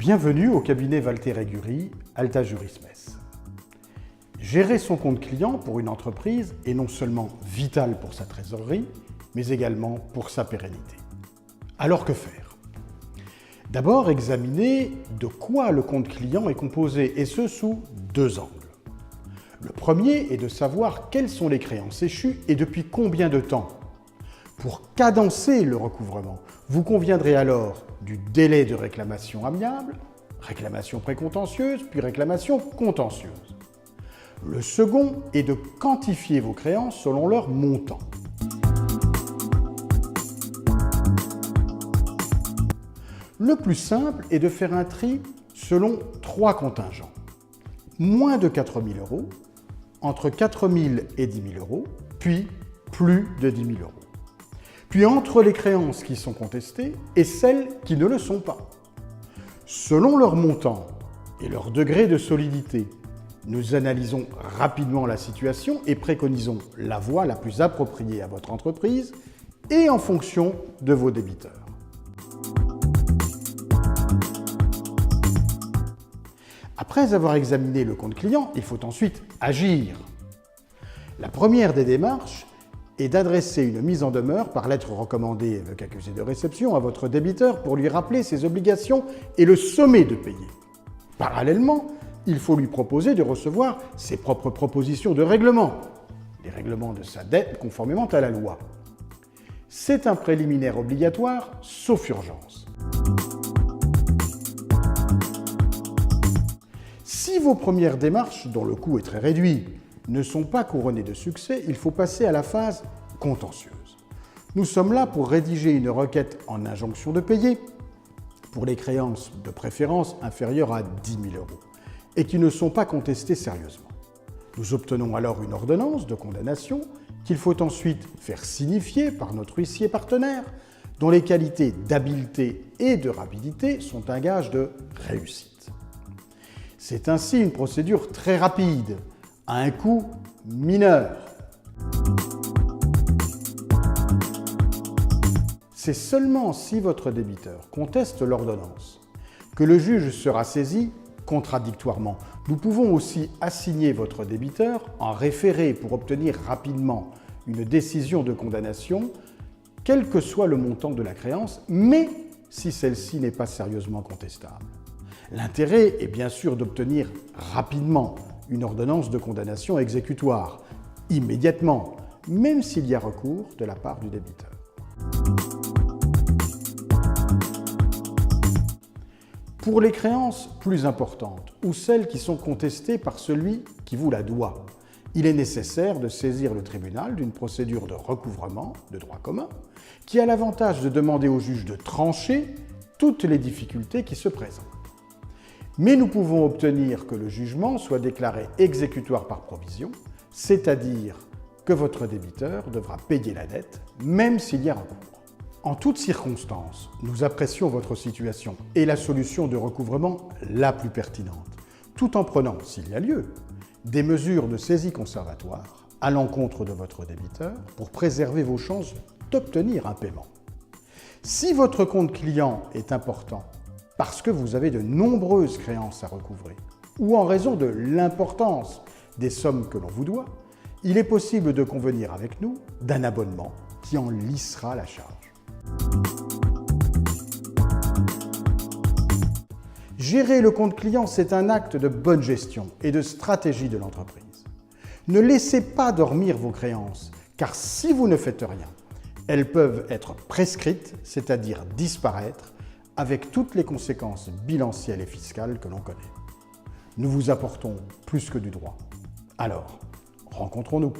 Bienvenue au cabinet Walter Eguri, Alta Jurismes. Gérer son compte client pour une entreprise est non seulement vital pour sa trésorerie, mais également pour sa pérennité. Alors que faire? D'abord, examiner de quoi le compte client est composé, et ce sous deux angles. Le premier est de savoir quelles sont les créances échues et depuis combien de temps. Pour cadencer le recouvrement, vous conviendrez alors du délai de réclamation amiable, réclamation précontentieuse, puis réclamation contentieuse. Le second est de quantifier vos créances selon leur montant. Le plus simple est de faire un tri selon trois contingents. Moins de 4 000 €, entre 4 000 et 10 000 €, puis plus de 10 000 €. Puis entre les créances qui sont contestées et celles qui ne le sont pas. Selon leur montant et leur degré de solidité, nous analysons rapidement la situation et préconisons la voie la plus appropriée à votre entreprise et en fonction de vos débiteurs. Après avoir examiné le compte client, il faut ensuite agir. La première des démarches est d'adresser une mise en demeure par lettre recommandée avec accusé de réception à votre débiteur pour lui rappeler ses obligations et le sommer de payer. Parallèlement, il faut lui proposer de recevoir ses propres propositions de règlement, les règlements de sa dette conformément à la loi. C'est un préliminaire obligatoire, sauf urgence. Si vos premières démarches, dont le coût est très réduit, ne sont pas couronnées de succès, il faut passer à la phase contentieuse. Nous sommes là pour rédiger une requête en injonction de payer pour les créances de préférence inférieures à 10 000 € et qui ne sont pas contestées sérieusement. Nous obtenons alors une ordonnance de condamnation qu'il faut ensuite faire signifier par notre huissier partenaire, dont les qualités d'habileté et de rapidité sont un gage de réussite. C'est ainsi une procédure très rapide, à un coût mineur. C'est seulement si votre débiteur conteste l'ordonnance que le juge sera saisi contradictoirement. Nous pouvons aussi assigner votre débiteur en référé pour obtenir rapidement une décision de condamnation, quel que soit le montant de la créance, mais si celle-ci n'est pas sérieusement contestable. L'intérêt est bien sûr d'obtenir rapidement une ordonnance de condamnation exécutoire, immédiatement, même s'il y a recours de la part du débiteur. Pour les créances plus importantes ou celles qui sont contestées par celui qui vous la doit, il est nécessaire de saisir le tribunal d'une procédure de recouvrement de droit commun qui a l'avantage de demander au juge de trancher toutes les difficultés qui se présentent. Mais nous pouvons obtenir que le jugement soit déclaré exécutoire par provision, c'est-à-dire que votre débiteur devra payer la dette, même s'il y a recours. En toutes circonstances, nous apprécions votre situation et la solution de recouvrement la plus pertinente, tout en prenant, s'il y a lieu, des mesures de saisie conservatoire à l'encontre de votre débiteur pour préserver vos chances d'obtenir un paiement. Si votre compte client est important, parce que vous avez de nombreuses créances à recouvrer, ou en raison de l'importance des sommes que l'on vous doit, il est possible de convenir avec nous d'un abonnement qui en lissera la charge. Gérer le compte client, c'est un acte de bonne gestion et de stratégie de l'entreprise. Ne laissez pas dormir vos créances, car si vous ne faites rien, elles peuvent être prescrites, c'est-à-dire disparaître, avec toutes les conséquences bilancielles et fiscales que l'on connaît. Nous vous apportons plus que du droit. Alors, rencontrons-nous.